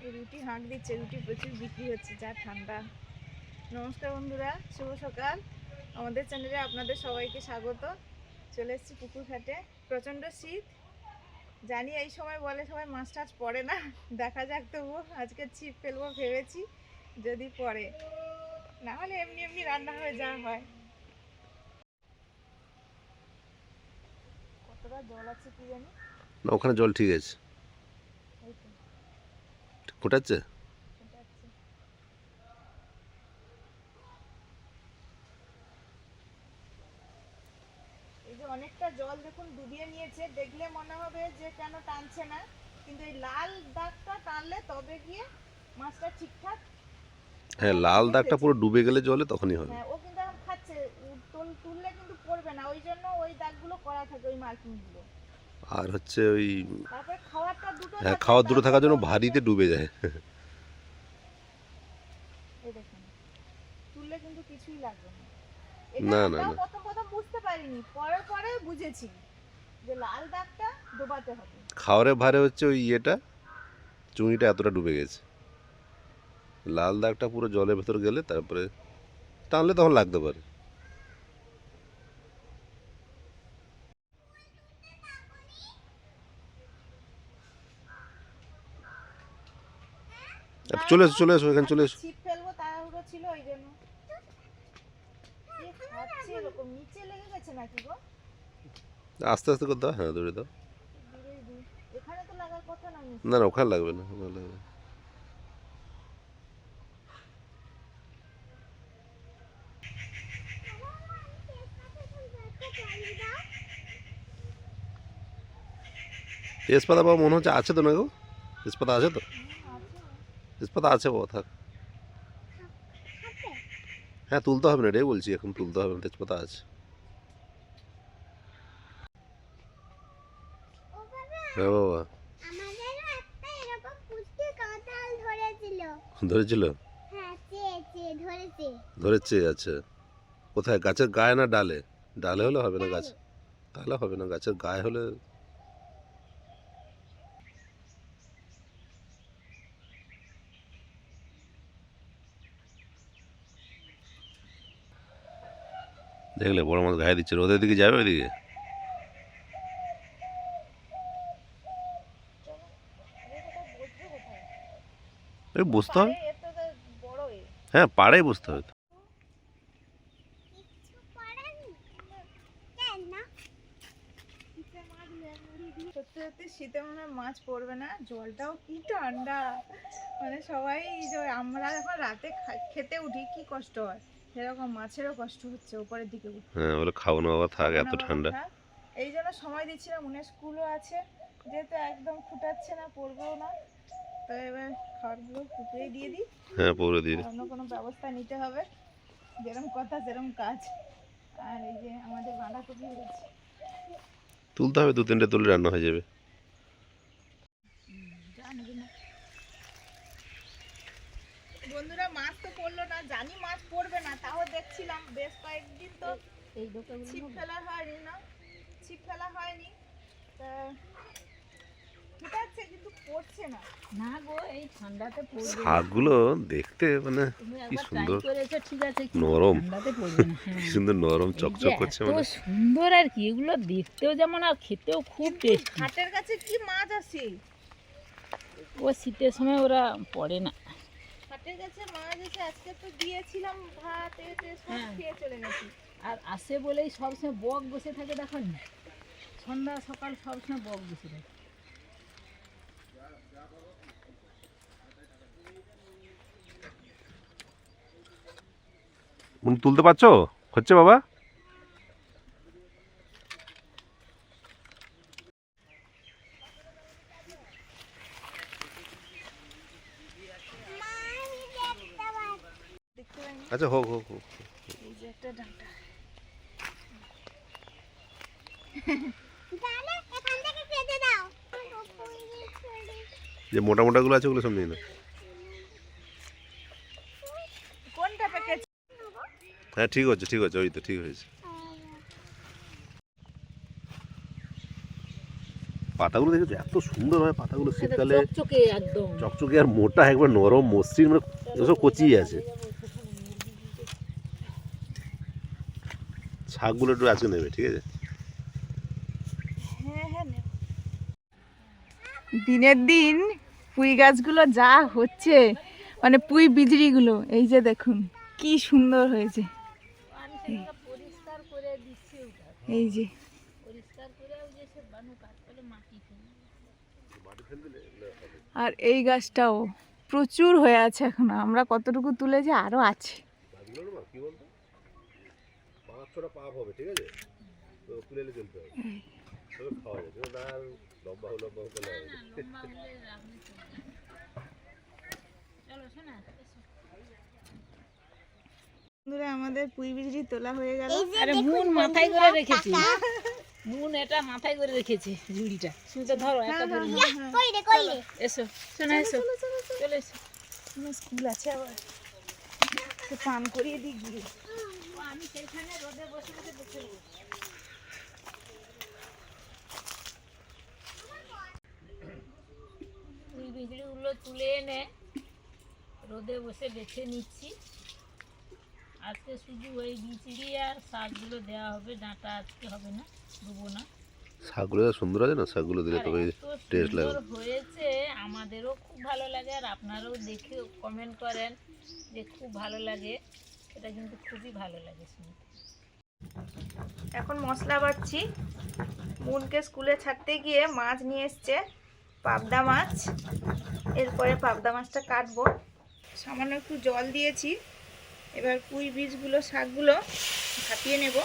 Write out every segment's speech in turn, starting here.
রুটি হাঁক দিচ্ছে, রুটি প্রচুর বিক্রি হচ্ছে, যা ঠান্ডা। নমস্কার বন্ধুরা, শুভ সকাল। আমাদের চ্যানেলে আপনাদের সবাইকে স্বাগত। চলে এসেছি পুকুর ঘাটে। প্রচণ্ড শীত, জানি এই সময় বলে সবাই মাছ টাছ পড়ে না, দেখা যাক তবুও আজকে ছিপ ফেলবো ভেবেছি, যদি পড়ে, না হলে এমনি এমনি রান্না হয়ে যাওয়া হয়। কতটা জল আছে কি জানি না, ওখানে জল ঠিক আছে, ফোটাচ্ছে। এই যে অনেকটা জল দেখুন ডুবিয়ে নিয়েছে, দেখলে মনে হবে যে কেন টানছে না, কিন্তু এই লাল দাগটা টানলে তবে গিয়ে মাছটা ঠিকঠাক। হ্যাঁ, লাল দাগটা পুরো ডুবে গেলে জলে তখনই হবে। হ্যাঁ, ও কিন্তু এখন খাচ্ছে, তুললে কিন্তু পড়বে না, ওই জন্য ওই দাগগুলো করা থাকে, ওই মার্কিংগুলো। আর হচ্ছে ওই তারপরে খাওয়ারটা দুটো হ্যাঁ, থাকে, খাওয়ার দূরে থাকার জন্য তারপরেও ভারীতে ডুবে যায়। এই দেখুন তুললে কিন্তু কিছুই লাগবে না। না এটা না আমরাও না, প্রথম প্রথম বুঝতে পারিনি, পরে পরে বুঝেছি যে লাল দাগটা ডোবাতে হবে। খাওয়ারের ভারে হচ্ছে ওই ইয়েটা, চুঙিটা এতটা ডুবে গেছে। লাল দাগটা পুরো জলের ভেতর গেলে তারপরে টানলে তখন লাগতে পারে। চলে এসো, চলে এসো, এখানে চলে এসো। ছিপ ফেলবো তাড়াহুড়ো ছিল, ওই জন্য। খাচ্ছে এরকম নিচে লেগে গেছে নাকি গো? আস্তে আস্তে করে দাও, হ্যাঁ দৌড়ে দাও। এখানে তো লাগার কথা না। না না, ওখানে লাগবে না, ওখানে লাগবে না। তেজপাতা বাবা মনে হচ্ছে আছে তো, না গো? তেজপাতা আছে তো? তেজপাতা আছে বাবা, থাক। হ্যাঁ, তুলতে হবে না রে, বলছি এখন তুলতে হবে না, তেজপাতা আছে। হ্যাঁ বাবা, ধরেছিল, ধরেছে। আচ্ছা, কোথায়, গাছের গায়ে না ডালে? ডালে হলে হবে না, গাছ তাহলে হবে না, গাছের গায়ে হলে। দেখলে বড় মাছ গায়ে দিচ্ছে, ওদের দিকে যাবে, ওইদিকে ওই বুঝতে হবে। হ্যাঁ, পাড়েই বুঝতে হবে তো। সত্যি সত্যি শীতে মনে হয় মাছ পড়বে না, জলটাও কি ঠান্ডা। মানে সবাই যে আমরা যখন রাতে খেতে উঠি কি কষ্ট হয়, সেরকম মাছেরও কষ্ট হচ্ছে উপরের দিকে উঠতে। হ্যাঁ, বলে খাওয়ানো বাবা থাক, এত খাওয়ানো ঠান্ডা। থাক, এই জন্য সময় দিচ্ছিলাম, মনে স্কুলও আছে, যেহেতু একদম ফুটাচ্ছে না, পড়বেও না, তো এবার খাবারগুলো পুকুরে দিয়ে দিই। হ্যাঁ, পৌরে দিয়ে। অন্য কোনো ব্যবস্থা নিতে হবে, যেরকম কথা সেরকম কাজ। আর এই যে আমাদের বাঁধাকপি হয়েছে, তুলতে হবে, দু তিনটে তুলে রান্না হয়ে যাবে। বন্ধুরা মাছ তো পড়লো না, জানি মাছ পড়বে না, তাও দেখছিলাম বেশ কয়েকদিন তো এই ছিপ ফেলা হয়নি, না ছিপ ফেলা হয়নি, তা ফুটাচ্ছে কিন্তু পড়ছে না। না গো, এই ঠান্ডাতে পড়বে না। শাকগুলো দেখতে মানে কি সুন্দর, ঠিক আছে, নরম, ঠান্ডাতে পড়বে না। কি সুন্দর নরম চকচক করছে, মানে সুন্দর আর কি, এগুলো দেখতেও যেমন আর খেতেও খুব টেস্টি। হাটের কাছে কি মাছ আছে, ও শীতের সময় ওরা পড়ে না। হাটের কাছে মাছ আছে, আজকে তো দিয়েছিলাম ভাত, সব খেয়ে চলে গেছে। আর আসে বলেই সবসময় বক বসে থাকে, দেখো না, সন্ধ্যা সকাল সবসময় বক বসে থাকে। তুলতে পারছো? হচ্ছে বাবা। আচ্ছা, হোক হোক হোক। এই যে একটা ডাঁটা, যে মোটা মোটা গুলো আছে ওগুলো সব নিয়ে নাও। কোনটা পেকেছে? হ্যাঁ, ঠিক আছে, ঠিক আছে, ওই তো ঠিক হয়েছে। পাতাগুলো দেখেছো এত সুন্দর হয় পাতাগুলো শীতকালে, চকচকে একদম। চকচকে আর মোটা, একবার নরম মসৃণ, মানে এসব কচিয়ে আছে। শাকগুলো একটু আজকে নেবে, ঠিক আছে? হ্যাঁ হ্যাঁ নেব। দিনের দিন পুঁই গাছগুলো যা হচ্ছে, মানে পুঁই বিজড়িগুলো এই যে দেখুন কি সুন্দর হয়েছে। পরিষ্কার করে দিচ্ছি ওটা, এই যে পরিষ্কার করে ওই যে সে বানু কাজ করে মাটি ফেলে। আর এই গাছটাও প্রচুর হয়ে আছে এখনো, আমরা কতটুকু তুলেছি আরো আছে। গাছগুলো না কি বলতো 5-6টা পাপ হবে, ঠিক আছে? তো তুলে এলে চলতে হবে, তবে খাওয়া যায়, কিন্তু না আর লম্বা হলে হবে না। লম্বা হলে আপনি চলো শোনা। বন্ধুরা আমাদের পুঁই বিজড়ি তোলা হয়ে গেল। আরে মুন মাথায় করে রেখেছি, মুন এটা মাথায় করে রেখেছে ঝুড়িটা। শুনতে ধরো একটা ধরে নাও। এসো শোনা, এসো চলে এসো। স্কুল আছে আবার, তো পান করিয়ে দিই গিয়ে। আমি সেইখানে রোদে বসে বসে দেখে নেবো। ওই বিজলিগুলো তুলে এনে রোদে বসে বেছে নিচ্ছি। আজকে শুধু ওই বিচড়ি আর শাকগুলো দেওয়া হবে, ডাঁটা আজকে হবে না, দেবো না। শাকগুলো যা সুন্দর আছে না, শাকগুলো দিলে আর তবে এত টেস্ট সুন্দর লাগবে। হয়েছে, আমাদেরও খুব ভালো লাগে, আর আপনারাও দেখে কমেন্ট করেন যে খুব ভালো লাগে। এটা কিন্তু খুবই ভালো লাগে শুনতে। এখন মশলা বাটছি। বোনকে স্কুলে ছাড়তে গিয়ে মাছ নিয়ে এসছে, পাবদা মাছ। এরপরে পাবদা মাছটা কাটবো। সামান্য একটু জল দিয়েছি। এবার পুঁই বীজগুলো, শাকগুলো ভাপিয়ে নেব।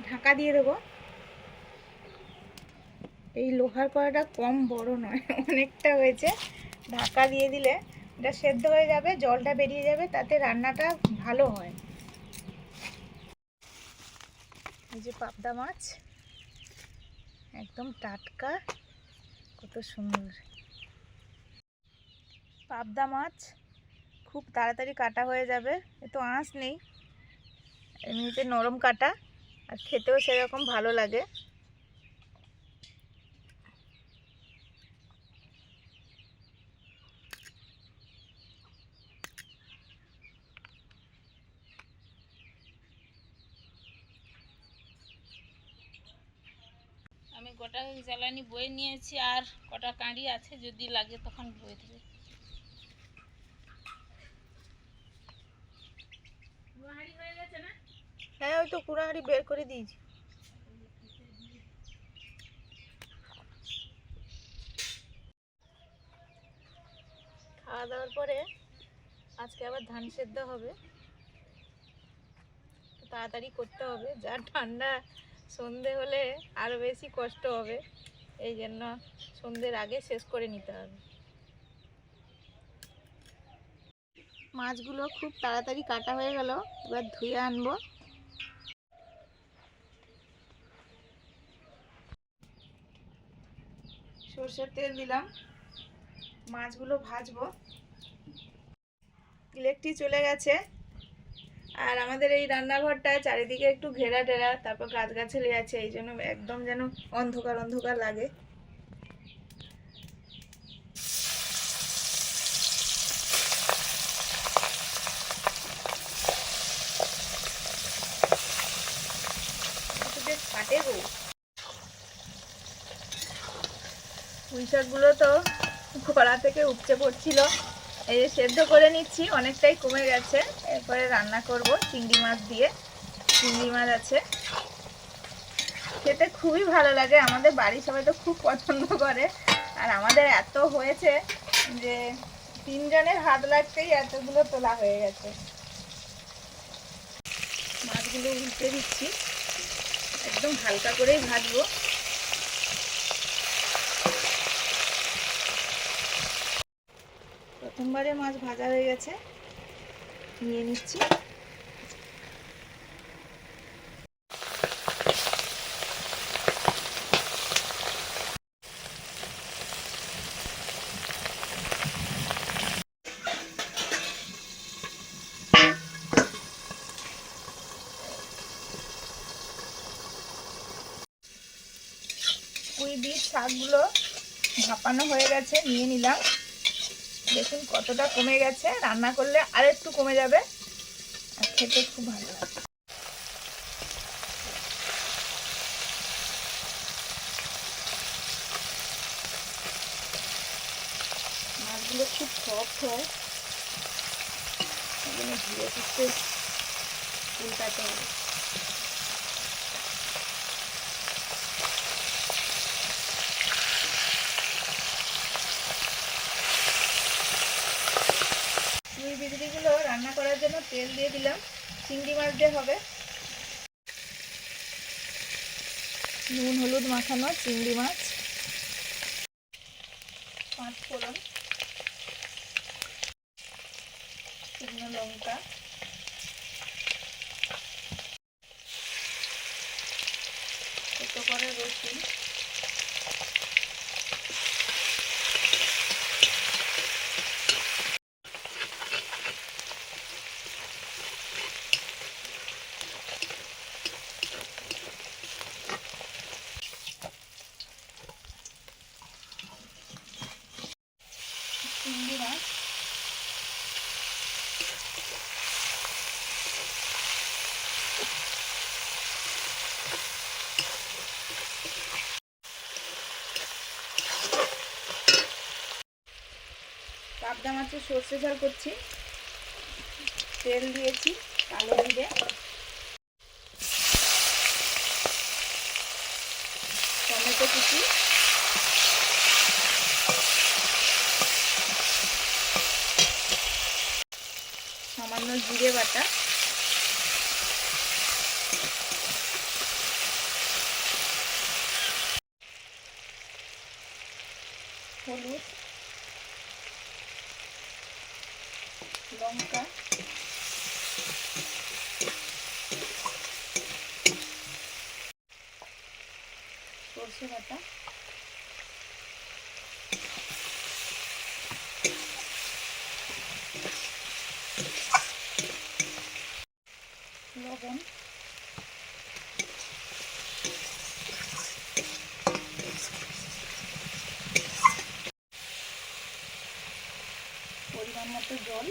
ঢাকা দিয়ে দেবো। এই লোহার কড়াটা কম বড় নয়, অনেকটা হয়েছে। ঢাকা দিয়ে দিলে এটা সেদ্ধ হয়ে যাবে, জলটা বেরিয়ে যাবে, তাতে রান্নাটা ভালো হয়। এই যে পাবদা মাছ, একদম টাটকা, কত সুন্দর। পাবদা মাছ খুব তাড়াতাড়ি কাটা হয়ে যাবে, এত আঁশ নেই, এমনিতে নরম কাটা, আর খেতেও সেরকম ভালো লাগে। আমি গোটা জ্বালানি বয়ে নিয়েছি, আর কটা কাঁড়ি আছে, যদি লাগে তখন বয়ে দেবে। হয়ে গেছে না? হ্যাঁ, ওই তো কুড়াহাড়ি বের করে দিয়েছি। খাওয়া দাওয়ার পরে আজকে আবার ধান সেদ্ধ হবে, তাড়াতাড়ি করতে হবে, যা ঠান্ডা, সন্ধে হলে আরো বেশি কষ্ট হবে, এই জন্য সন্ধ্যের আগে শেষ করে নিতে হবে। মাছগুলো খুব তাড়াতাড়ি কাটা হয়ে গেল, এবার ধুয়ে আনবো। সরষের তেল দিলাম, মাছগুলো ভাজবো। ইলেকট্রিক চলে গেছে, আর আমাদের এই রান্নাঘরটায় চারিদিকে একটু ঘেরা টেরা, তারপর গাছগাছালি আছে, এই জন্য একদম যেন অন্ধকার অন্ধকার লাগে। পুঁই শাকগুলো তো কড়া থেকে উপচে পড়ছিল, এই যে সেদ্ধ করে নিচ্ছি, অনেকটাই কমে গেছে। এরপরে রান্না করব চিংড়ি মাছ দিয়ে। চিংড়ি মাছ আছে, খেতে খুবই ভালো লাগে, আমাদের বাড়ির সবাই তো খুব পছন্দ করে। আর আমাদের এত হয়েছে যে 3 জনের হাত লাগতেই এতগুলো তোলা হয়ে গেছে। মাছগুলো উল্টে দিচ্ছি, একদম হালকা করেই ভাজবো। প্রথমবারে মাছ ভাজা হয়ে গেছে, নিয়ে নিচ্ছি। পুঁই বীজ শাকগুলো ভাপানো হয়ে গেছে, নিয়ে নিলাম। দেখুন কতটা কমে গেছে, রান্না করলে আর একটু কমে যাবে, আর খেতে খুব ভালো লাগে। মাছগুলো খুব সফট হয়, এখানে ধীরে সুস্থে উল্টাতে হবে। পুঁই বিচড়িগুলো রান্না করার জন্য তেল দিয়ে দিলাম। চিংড়ি মাছ দিয়ে হবে, নুন হলুদ মাখানো চিংড়ি মাছ, 5 ফোড়ন, শুকনো লঙ্কা, ছোট করে রসুন, চিংড়ি মাছ, পাবদা মাছের সর্ষে ঝাল করছি। তেল দিয়েছি, কালো জিরে, টমেটো কুচি, সামান্য জিরে বাটা, হলুদ, লঙ্কা, সর্ষে বাটা, লবণ, পরিমাণ মতো জল,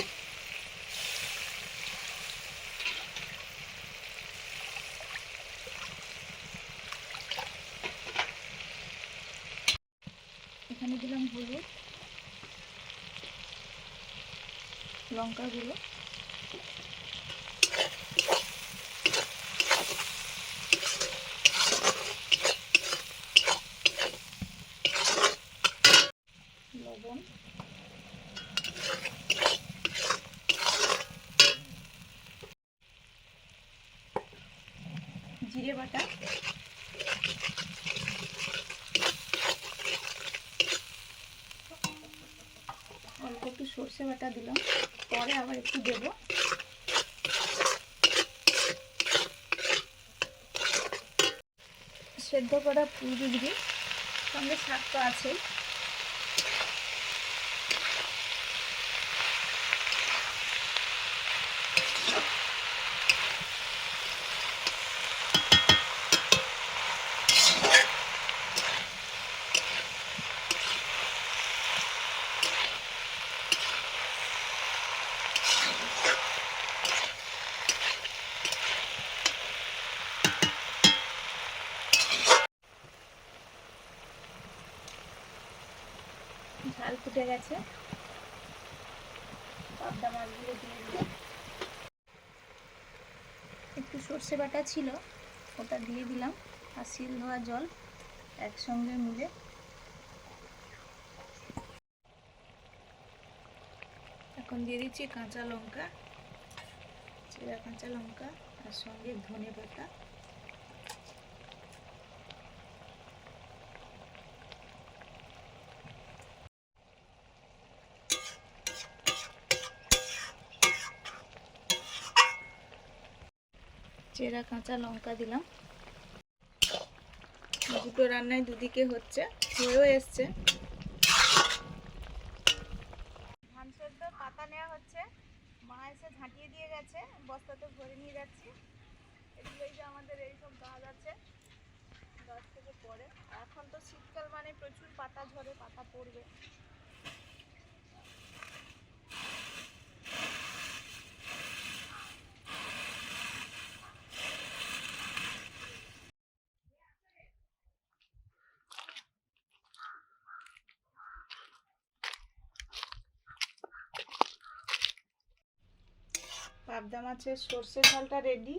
এখানে দিলাম হলুদ, লঙ্কা গুঁড়ো, লবণ, জিরে বাটা, অল্প একটু সর্ষে বাটা দিলাম, পরে আবার একটু দেব। সেদ্ধ করা পুঁই বিচড়ি, সঙ্গে শাক তো আছেই। ঝাল ফুটে গেছে, পাবদা মাছগুলো দিয়ে দিলাম। একটু সর্ষে বাটা ছিল, ওটা দিয়ে দিলাম, আর শিল ধোয়া জল একসঙ্গে মিলে। এখন দিয়ে দিচ্ছি কাঁচা লঙ্কা, চেরা কাঁচা লঙ্কা, আর সঙ্গে ধনে পাতা, চেরা কাঁচা লঙ্কা দিলাম। দুটো রান্নায় দুদিকে হচ্ছে, হয়েও এসছে। ধান সেদ্ধ পাতা নেওয়া হচ্ছে, মা এসে ঝাঁটিয়ে দিয়ে গেছে, বস্তাতে ভরে নিয়ে যাচ্ছি। এগুলোই যে আমাদের এইসব গাছ আছে, গাছ থেকে পড়ে। এখন তো শীতকাল মানে প্রচুর পাতা ঝরে, পাতা পড়বে। পাবদা মাছের সর্ষে ঝালটা রেডি।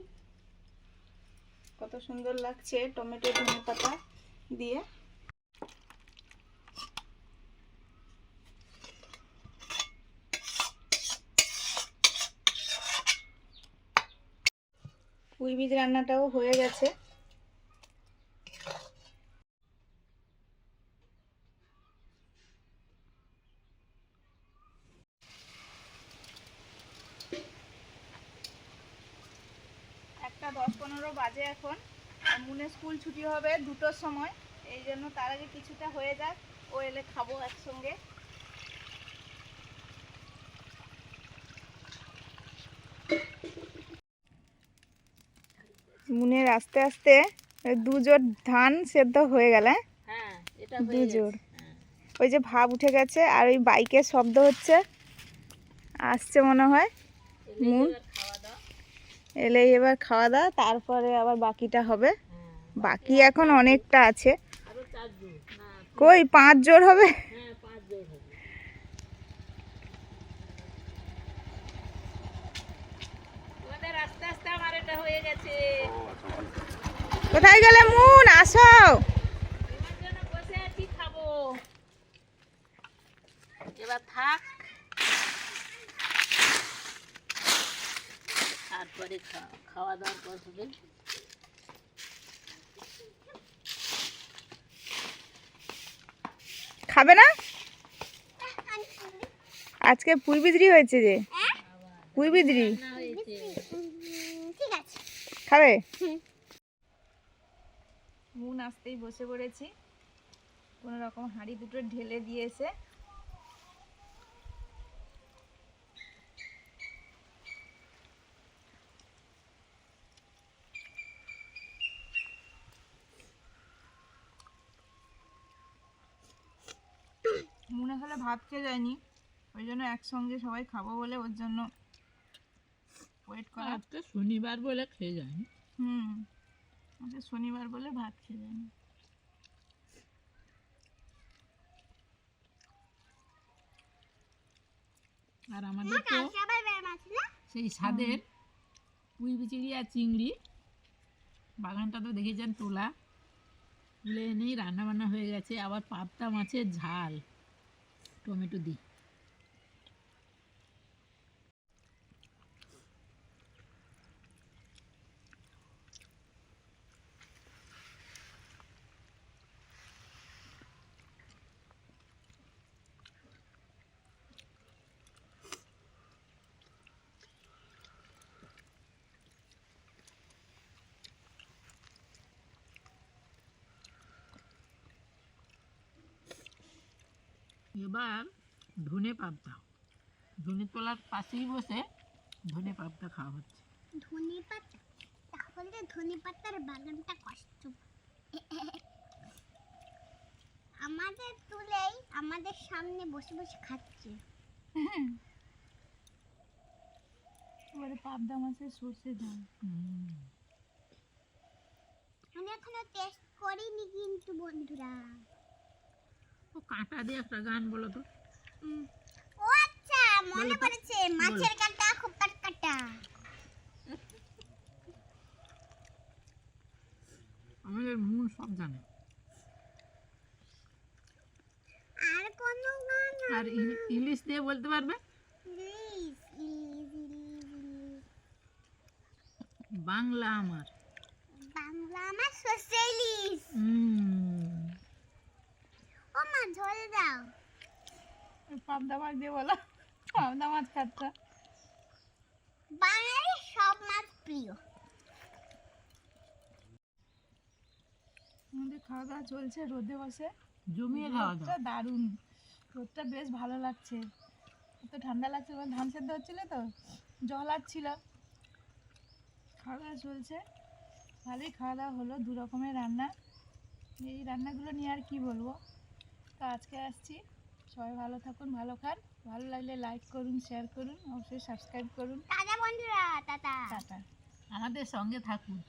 কত সুন্দর লাগছে টমেটো ধনেপাতা দিয়ে। পুঁই বীজ রান্নাটাও হয়ে গেছে। একটা 10-15 বাজে এখন। মুনের স্কুল ছুটি হবে 2টোর সময়, এই জন্য তার আগে কিছুটা হয়ে যাক, ও এলে খাবো একসঙ্গে। মুনের আস্তে আস্তে 2 জোড় ধান সেদ্ধ হয়ে গেল। হ্যাঁ, এটা 2 জোড়। ওই যে ভাব উঠে গেছে, আর ওই বাইকের শব্দ হচ্ছে, আসছে মনে হয় মুন। এলেই এবার খাওয়া দাওয়া, তারপরে আবার বাকিটা হবে। বাকি এখন অনেকটা আছে। আরো 4 জোড় না, কই 5 জোড় হবে? হ্যাঁ 5 জোড় হবে। আমাদের আস্তে আস্তে আমার এটা হয়ে গেছে। কোথায় গেলে মুন? আসো। তোমার জন্য বসে আছি, খাবো। এবার থাক, তারপরে খাওয়া দাওয়ার পর হবে। খাবে না? আজকে পুঁই বিদ্রি হয়েছে যে, পুঁই বিদ্রি না হয়েছে। খাবে? মুন আসতেই বসে পড়েছি, কোনো রকম হাঁড়ি দুটো ঢেলে দিয়েছে। মনে হলে ভাত খেয়ে যায়নি, ওই জন্য একসঙ্গে সবাই খাবো বলে ওর জন্য ওয়েট করা। আজকে শনিবার বলে খেয়ে যায়নি। আজকে শনিবার বলে ভাত খেয়ে যায়নি। আর আমাদের তো সেই স্বাদের পুঁই বিচিড়ি আর চিংড়ি বাগানটা তো দেখেছেন, তুলে এনেই রান্না বান্না হয়ে গেছে। আবার পাবদা মাছের ঝাল টমেটো দিই। এবার ধনে পাবদা, ধনে তোলার পাশেই বসে ধনে পাবদা খাওয়া হচ্ছে। ধনে পাতা, তাহলে ধনে পাতার বাগানটা কষ্ট। আমাদের তুলেই আমাদের সামনে বসে বসে খাচ্ছে। এবারে পাবদা মাছের সর্ষে ঝাল। আমি এখনো টেস্ট করিনি কিন্তু বন্ধুরা। ও কাঁটা দিয়ে একটা গান বলো তো। ও আচ্ছা, মনে পড়েছে, মাছের কাঁটা খুব কাটা। আমাদের মুন সব জানে। আর কোন গান? আর ইংলিশ দিয়ে বলতে পারবে? Please please. বাংলা আমার, বাংলা আমার সর্ষে ইলিশ। ও মা ঝোল দাও। পাবদা মাছ দিয়ে বলো, পাবদা মাছ খাচ্ছ। বাঙালির সব মাছ প্রিয়। আমাদের খাওয়া দাওয়া চলছে রোদে বসে, জমিয়ে খাওয়া দাওয়া। রোদটা দারুণ, রোদটা বেশ ভালো লাগছে। এত ঠান্ডা লাগছে, ধান সেদ্ধ হচ্ছিল তো, জল আসছিল। খাওয়া দাওয়া চলছে, ভালোই খাওয়া দাওয়া হলো। 2 রকমের রান্না, এই রান্নাগুলো নিয়ে আর কি বলবো। তো আজকে আসছি, সবাই ভালো থাকুন, ভালো খান, ভালো লাগলে লাইক করুন, শেয়ার করুন, অবশ্যই সাবস্ক্রাইব করুন। টাটা বন্ধুরা, টাটা। টাটা। আমাদের সঙ্গে থাকুন।